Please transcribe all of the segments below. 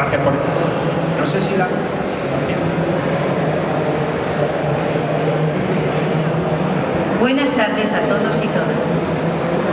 Gracias por estar. No sé si la... Buenas tardes a todos y todas.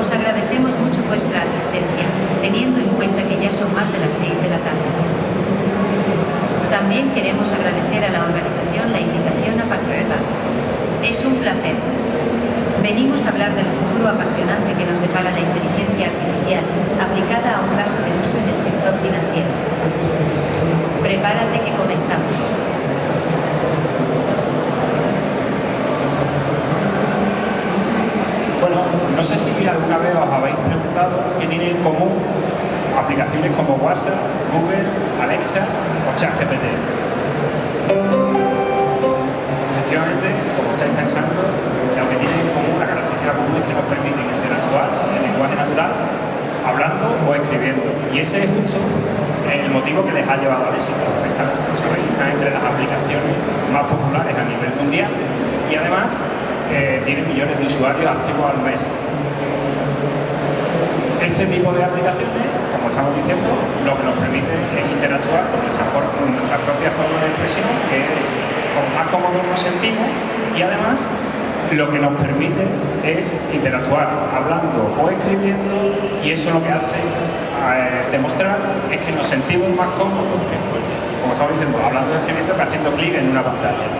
Os agradecemos mucho vuestra asistencia, teniendo en cuenta que ya son más de las 6 de la tarde. También queremos agradecer a la organización la invitación a participar. Es un placer. Venimos a hablar del futuro apasionante que nos depara la inteligencia artificial, aplicada a un caso de uso en el sector financiero. Prepárate que comenzamos. Bueno, no sé si alguna vez os habéis preguntado qué tienen en común aplicaciones como WhatsApp, Google, Alexa o ChatGPT. Efectivamente, como estáis pensando, lo que tienen en común, la característica común es que nos permiten interactuar en lenguaje natural, hablando o escribiendo. Y ese es justo el motivo que les ha llevado al éxito. Están entre las aplicaciones más populares a nivel mundial y además tienen millones de usuarios activos al mes. Este tipo de aplicaciones, como estamos diciendo, lo que nos permite es interactuar con nuestra propia forma de expresión, que es como más cómodos nos sentimos, y además lo que nos permite es interactuar hablando o escribiendo, y eso lo que hace demostrar es que nos sentimos más cómodos, como estamos diciendo, hablando o escribiendo, que haciendo clic en una pantalla.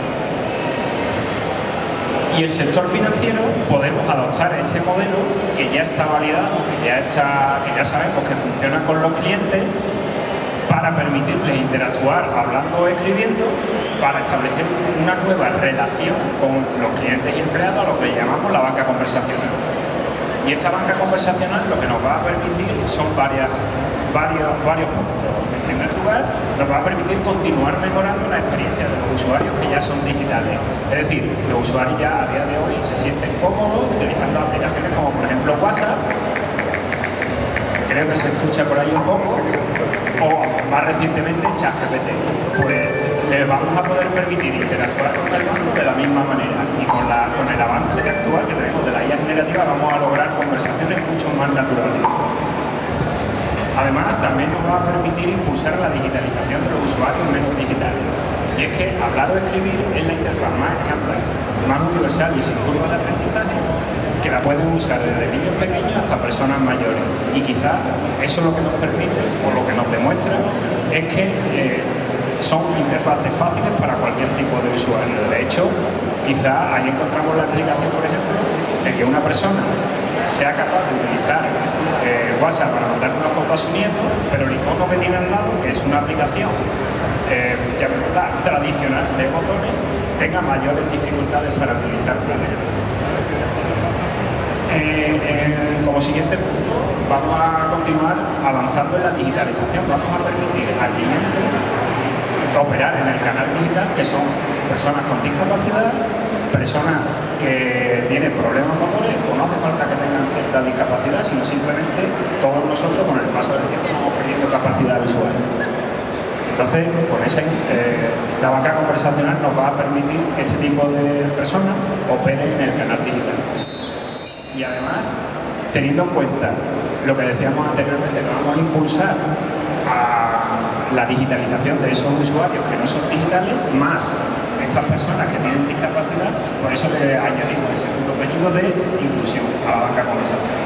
Y el sector financiero podemos adoptar este modelo que ya está validado, que ya sabemos que funciona con los clientes, para permitirles interactuar hablando o escribiendo, para establecer una nueva relación con los clientes y empleados, a lo que llamamos la banca conversacional. Y esta banca conversacional lo que nos va a permitir son varios puntos. En primer lugar, nos va a permitir continuar mejorando la experiencia de los usuarios que ya son digitales. Es decir, los usuarios ya a día de hoy se sienten cómodos utilizando aplicaciones como por ejemplo WhatsApp, creo que se escucha por ahí un poco, o más recientemente ChatGPT. Pues les vamos a poder permitir interactuar con el banco de la misma manera, y con el avance actual que tenemos de la IA generativa vamos a lograr conversaciones mucho más naturales. Además, también nos va a permitir impulsar la digitalización de los usuarios menos digitales. Y es que hablar o escribir es la interfaz más estándar, más universal y sin curva de aprendizaje, que la pueden usar desde niños pequeños hasta personas mayores. Y quizás eso lo que nos permite, o lo que nos demuestra, es que son interfaces fáciles para cualquier tipo de usuario. De hecho, quizás ahí encontramos la explicación, por ejemplo, de que una persona sea capaz de utilizar WhatsApp para mandar una foto a su nieto, pero el icono que tiene al lado, que es una aplicación tradicional de botones, tenga mayores dificultades para utilizar Planner. Como siguiente punto, vamos a continuar avanzando en la digitalización. Vamos a permitir a clientes operar en el canal digital, que son personas con discapacidad, personas que tienen problemas motores, o no hace falta que tengan cierta discapacidad, sino simplemente todos nosotros con el paso del tiempo vamos perdiendo capacidad visual. Entonces, con la banca conversacional nos va a permitir que este tipo de personas operen en el canal digital. Y además, teniendo en cuenta lo que decíamos anteriormente, que vamos a impulsar a la digitalización de esos usuarios que no son digitales, más estas personas que tienen discapacidad, por eso le añadimos ese punto pequeño de inclusión a la banca conversacional.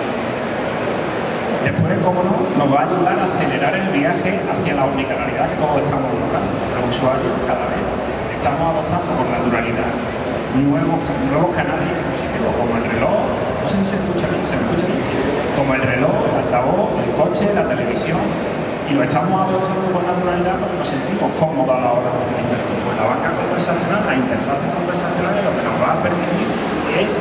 Después, como no, nos va a ayudar a acelerar el viaje hacia la omnicanalidad que todos estamos buscando. Los usuarios cada vez estamos adoptando con naturalidad nuevos canales y dispositivos, como el reloj, no sé si se escucha bien, sí, como el reloj, el altavoz, el coche, la televisión, y lo estamos adoptando con naturalidad porque nos sentimos cómodos a la hora de utilizarlo. Pues la banca conversacional, las interfaces conversacionales, lo que nos va a permitir es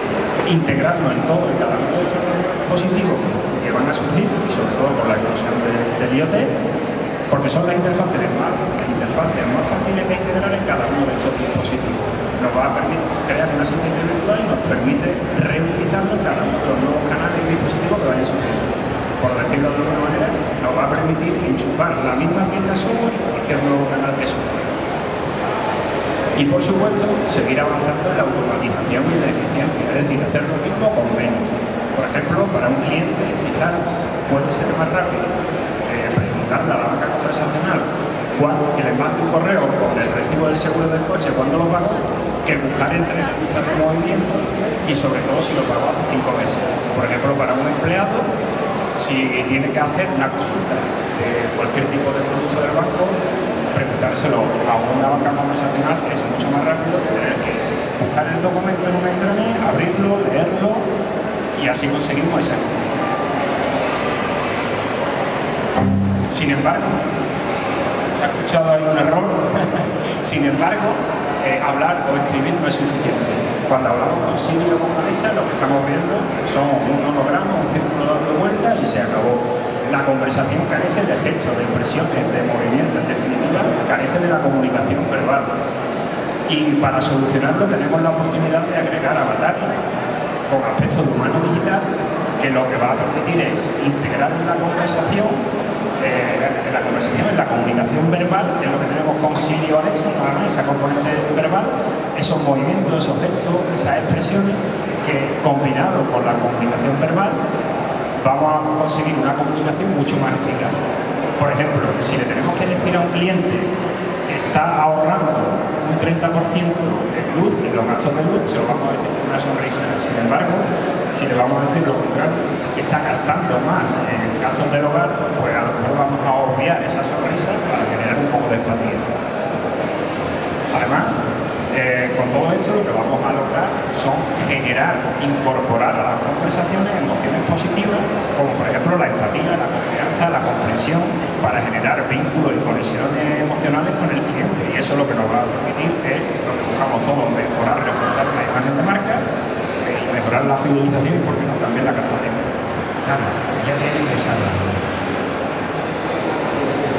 integrarnos en todo y cada uno de estos dispositivos que van a surgir, y sobre todo con la explosión del IoT, porque son las interfaces más fáciles de integrar en cada uno de estos dispositivos. Nos va a permitir crear un asistente virtual y nos permite reutilizarlo en cada uno de los nuevos canales y dispositivos que vayan surgiendo. Por decirlo de alguna manera, nos va a permitir enchufar la misma pieza software en cualquier nuevo canal que surja. Y por supuesto, seguir avanzando en la automatización y la eficiencia, es decir, hacer lo mismo con menos. Por ejemplo, para un cliente quizás puede ser más rápido preguntarle a la banca conversacional mande un correo con el recibo del seguro del coche cuando lo pagó, que buscar entre la ficha de movimiento y sobre todo si lo pagó hace 5 meses. Por ejemplo, para un empleado, si tiene que hacer una consulta de cualquier tipo de producto del banco, preguntárselo a una banca conversacional es mucho más rápido que tener que buscar el documento en una intranet, abrirlo, leerlo y así conseguimos esa información. Sin embargo, ¿se ha escuchado ahí un error? Sin embargo, hablar o escribir no es suficiente. Cuando hablamos con Siri o con Alexa, lo que estamos viendo son un holograma, un círculo dando vueltas y se acabó. La conversación carece de gestos, de impresiones, de movimiento, en definitiva, carece de la comunicación verbal. Y para solucionarlo tenemos la oportunidad de agregar avatares con aspectos de humano digital que lo que va a permitir es integrar en la conversación, en la comunicación verbal, que es lo que tenemos con Siri o Alexa, nada más, esa componente verbal, esos movimientos, esos gestos, esas expresiones que combinados con la comunicación verbal vamos a conseguir una comunicación mucho más eficaz. Por ejemplo, si le tenemos que decir a un cliente que está ahorrando un 30% en luz, en los gastos de luz, se lo vamos a decir con una sonrisa. Sin embargo, si le vamos a decir lo contrario, que está gastando más en gastos del hogar, pues a lo mejor vamos a obviar esa sonrisa para generar un poco de empatía. Además, con todo esto lo que vamos a lograr son incorporar a las conversaciones emociones positivas, como por ejemplo la empatía, la confianza, la comprensión, para generar vínculos y conexiones emocionales con el cliente. Y eso lo que nos va a permitir es, lo que buscamos todos, mejorar, reforzar la imagen de marca y mejorar la fidelización y, por qué no, también la captación. Sara, ya viene ingresada.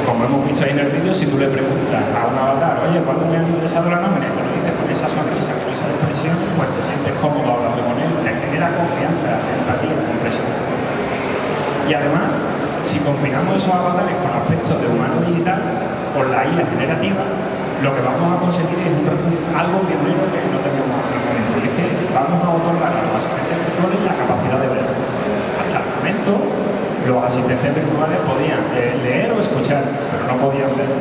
Como hemos visto ahí en el vídeo, si tú le preguntas a un avatar, oye, ¿cuándo me han ingresado la nómina? Y te lo dices con esa sonrisa, con esa expresión, pues te sientes cómodo hablando con él, te genera confianza, empatía, compresión. Y además, si combinamos esos avatares con aspectos de humano digital, con la IA generativa, lo que vamos a conseguir es algo pionero que no teníamos hasta el momento, y es que vamos a otorgar a los asistentes virtuales la capacidad de ver. Hasta el momento, los asistentes virtuales podían leer o escuchar, pero no podían ver.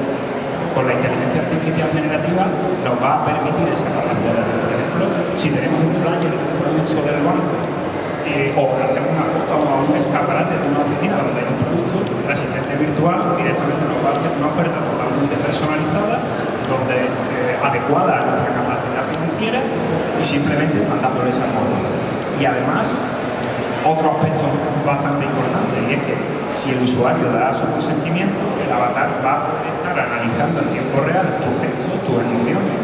Con la inteligencia artificial generativa nos va a permitir esa capacidad de ver. Por ejemplo, si tenemos un flyer de un producto del banco o hacemos una foto a un escaparate de una oficina donde hay un producto, el asistente virtual directamente nos va a hacer una oferta totalmente personalizada, donde adecuada a nuestra capacidad financiera, y simplemente mandándole esa foto. Y además, otro aspecto bastante importante, y es que si el usuario da su consentimiento, el avatar va a estar analizando en tiempo real tus gestos, tus emociones,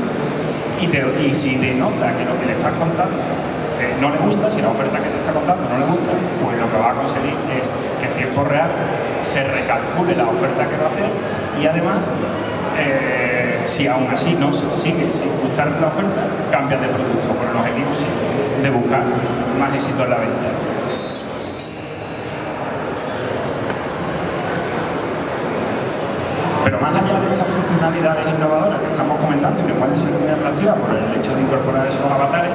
y si te nota que lo que le estás contando no le gusta, si la oferta que te está contando no le gusta, pues lo que va a conseguir es que en tiempo real se recalcule la oferta que va a hacer, y además, si aún así no sigue sin gustar la oferta, cambias de producto, con el objetivo de buscar más éxito en la venta. Pero más allá de estas funcionalidades innovadoras que estamos comentando y que pueden ser muy atractivas por el hecho de incorporar esos avatares,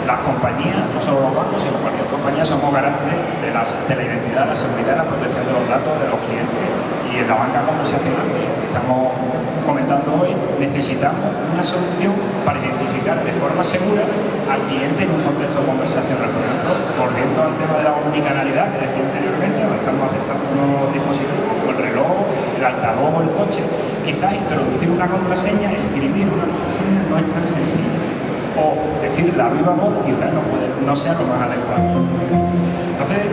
las compañías, no solo los bancos, sino cualquier compañía, somos garantes de la identidad, la seguridad y la protección de los datos de los clientes. Y en la banca conversacional que estamos comentando hoy, necesitamos una solución para identificar de forma segura al cliente en un contexto conversacional. Por ejemplo, volviendo al tema de la omnicanalidad que decía anteriormente, donde estamos aceptando unos dispositivos como el reloj, el altavoz o el coche, quizás introducir una contraseña, escribir una contraseña no es tan sencillo. O decirla a viva voz quizás no sea lo más adecuado. Entonces,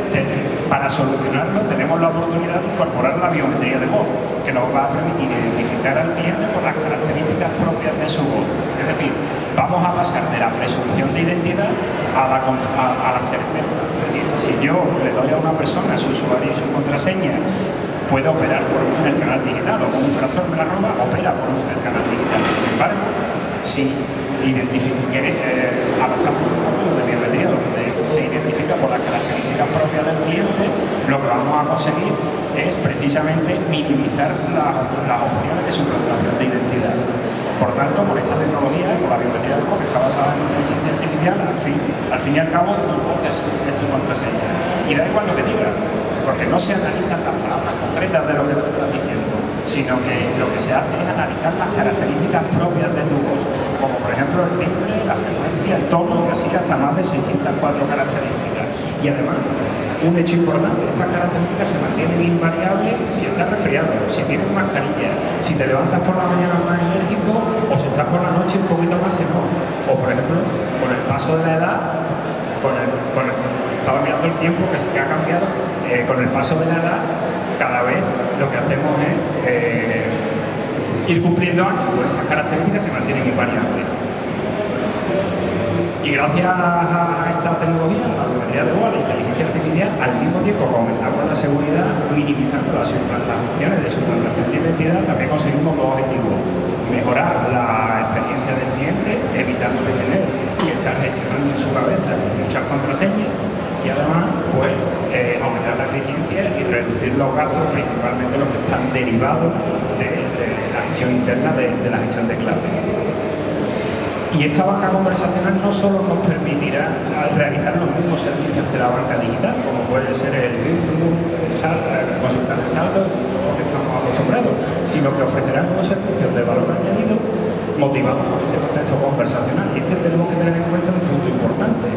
para solucionarlo tenemos la oportunidad de incorporar la biometría de voz, que nos va a permitir identificar al cliente por las características propias de su voz. Es decir, vamos a pasar de la presunción de identidad a la certeza. Es decir, si yo le doy a una persona su usuario y su contraseña, puede operar por mí en el canal digital, o como un infractor me la roba, opera por mí en el canal digital. Sin embargo, si quiere aprovechar un modelo de biometría donde se identifica por las características propias del cliente, lo que vamos a conseguir es precisamente minimizar las opciones de suplantación de identidad. Por tanto, con esta tecnología, con la biometría de voz que está basada en inteligencia artificial, al fin y al cabo, tu voz es tu contraseña. Y da igual lo que digas, porque no se analizan las palabras concretas de lo que tú estás diciendo, sino que lo que se hace es analizar las características propias de tu voz, como por ejemplo el timbre, la frecuencia, el tono, y así hasta más de 604 características. Y además, un hecho importante, estas características se mantienen invariables si estás resfriado, si tienes mascarilla, si te levantas por la mañana más enérgico o si estás por la noche un poquito más en off. O por ejemplo, con el paso de la edad, estaba mirando el tiempo que ha cambiado, con el paso de la edad, cada vez lo que hacemos es ir cumpliendo años, pues esas características se mantienen invariables. Y gracias a esta tecnología, la biometría de voz, la inteligencia artificial, al mismo tiempo que aumentamos la seguridad, minimizando las opciones de suplantación de identidad, también conseguimos dos objetivos: mejorar la experiencia del cliente, evitándole tener que estar gestionando en su cabeza muchas contraseñas, y además pues, aumentar la eficiencia y reducir los gastos, principalmente los que están derivados de la gestión interna de la gestión de clave. Y esta banca conversacional no solo nos permitirá realizar los mismos servicios que la banca digital, como puede ser el newsroom, el consultar de saldo, todo lo que estamos acostumbrados, sino que ofrecerá unos servicios de valor añadido motivados por este contexto conversacional. Y es que tenemos que tener en cuenta un punto importante.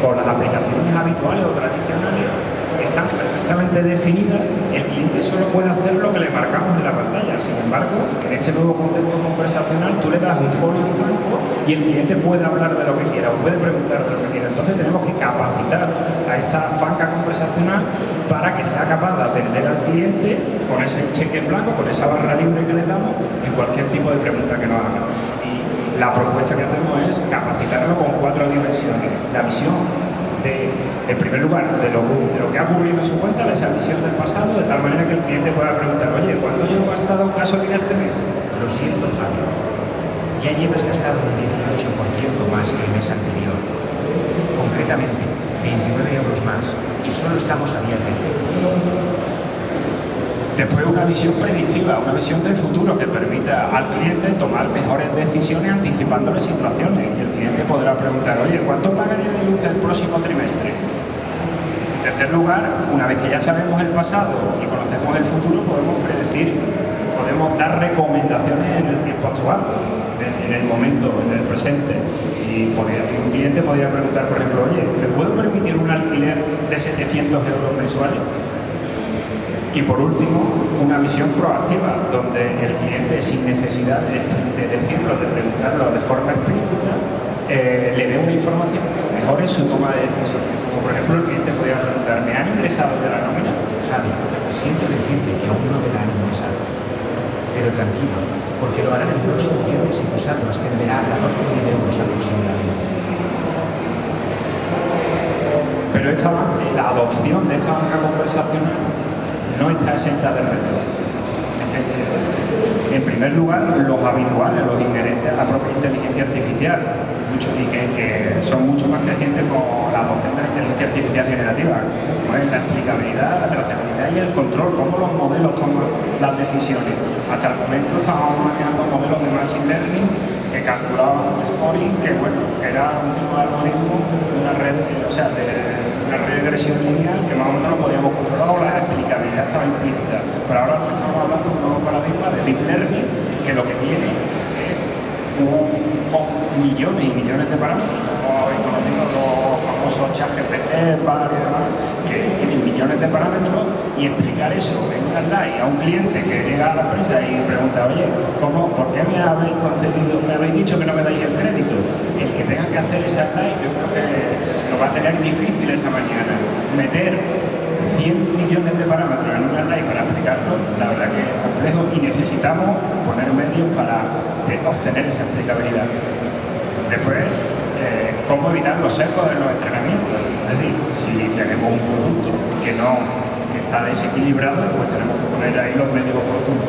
Con las aplicaciones habituales o tradicionales que están perfectamente definidas, el cliente solo puede hacer lo que le marcamos en la pantalla. Sin embargo, en este nuevo contexto conversacional, tú le das un folio en blanco y el cliente puede hablar de lo que quiera o puede preguntar de lo que quiera. Entonces tenemos que capacitar a esta banca conversacional para que sea capaz de atender al cliente con ese cheque en blanco, con esa barra libre que le damos en cualquier tipo de pregunta que nos haga. La propuesta que hacemos es capacitarlo con 4 dimensiones. La visión en primer lugar, de lo que ha ocurrido en su cuenta, de esa visión del pasado, de tal manera que el cliente pueda preguntar: oye, ¿cuánto llevo gastado en gasolina este mes? Lo siento, Javi. Ya llevas gastado un 18% más que el mes anterior. Concretamente, 29 euros más. Y solo estamos a día 13. Después, una visión predictiva, una visión del futuro que permita al cliente tomar mejores decisiones anticipándole situaciones. Y el cliente podrá preguntar: oye, ¿cuánto pagaré de luz el próximo trimestre? En tercer lugar, una vez que ya sabemos el pasado y conocemos el futuro, podemos predecir, podemos dar recomendaciones en el tiempo actual, en el momento, en el presente. Y un cliente podría preguntar, por ejemplo: oye, ¿me puedo permitir un alquiler de 700 euros mensuales? Y por último, una visión proactiva, donde el cliente, sin necesidad de decirlo, de preguntarlo de forma explícita, le dé una información que mejore su toma de decisiones. Como por ejemplo, el cliente podría preguntar: ¿me han ingresado de la nómina? Javi, siento decirte que aún no te la han ingresado. Pero tranquilo, porque lo harán el próximo viernes y tu saldo ascenderá a 14.000 euros aproximadamente. Pero la adopción de esta banca conversacional no está exenta de retos. En primer lugar, los habituales, los inherentes a la propia inteligencia artificial, y que son mucho más crecientes con la adopción de la inteligencia artificial generativa, como es la explicabilidad, la trazabilidad y el control, cómo los modelos toman las decisiones. Hasta el momento estábamos manejando modelos de machine learning que calculaban un scoring que, bueno, era un tipo de algoritmo de una red, una regresión lineal que más o menos lo podíamos controlar, o la explicabilidad estaba implícita. Pero ahora estamos hablando de un nuevo paradigma de deep learning, que lo que tiene es millones y millones de parámetros, como habéis conocido los famosos ChatGPT, Bard y demás, que tienen millones de parámetros, y explicar eso en una slide a un cliente que llega a la empresa y pregunta: oye, ¿por qué me habéis dicho que no me dais el crédito? El que tenga que hacer esa slide, yo creo que lo va a tener difícil esa mañana. Meter 100 millones de parámetros en una slide para explicarlo, la verdad que es complejo, y necesitamos poner medios para obtener esa explicabilidad. Después, cómo evitar los sesgos de los entrenamientos. Es decir, si tenemos un producto que está desequilibrado, pues tenemos que poner ahí los medios oportunos.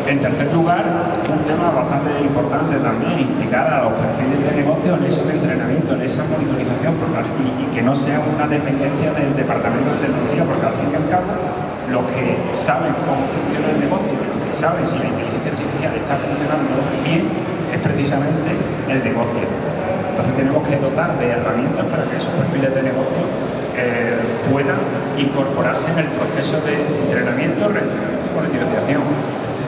En tercer lugar, un tema bastante importante también, implicar a los perfiles de negocio en ese entrenamiento, en esa monitorización, y que no sea una dependencia del departamento de tecnología, porque al fin y al cabo, los que saben cómo funciona el negocio, los que saben si la inteligencia artificial está funcionando bien, es precisamente el negocio. Entonces tenemos que dotar de herramientas para que esos perfiles de negocio puedan incorporarse en el proceso de entrenamiento, monitorización.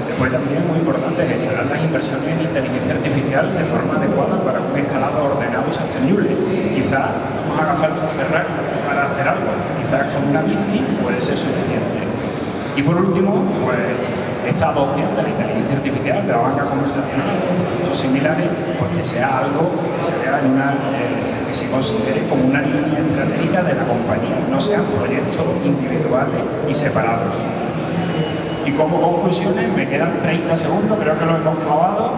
Después también muy importante gestionar las inversiones en inteligencia artificial de forma adecuada para un escalado ordenado y sostenible. Quizás nos haga falta un Ferrari para hacer algo, quizás con una bici puede ser suficiente. Y por último, pues esta adopción de la inteligencia artificial, de la banca conversacional, muchos similares, pues que sea algo que se vea en que se considere como una línea estratégica de la compañía, no sean proyectos individuales y separados. Y como conclusiones, me quedan 30 segundos, creo que lo hemos clavado.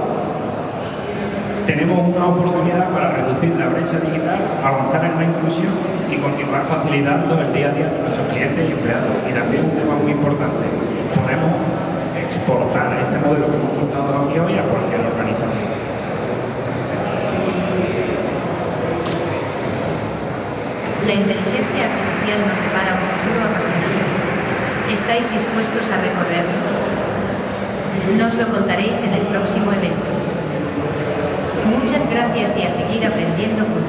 Tenemos una oportunidad para reducir la brecha digital, avanzar en la inclusión y continuar facilitando el día a día de nuestros clientes y empleados. Y también un tema muy importante, podemos exportar este modelo que hemos contado aquí hoy a cualquier organización. La inteligencia artificial nos depara un futuro apasionante. ¿Estáis dispuestos a recorrerlo? Nos lo contaréis en el próximo evento. Muchas gracias y a seguir aprendiendo juntos.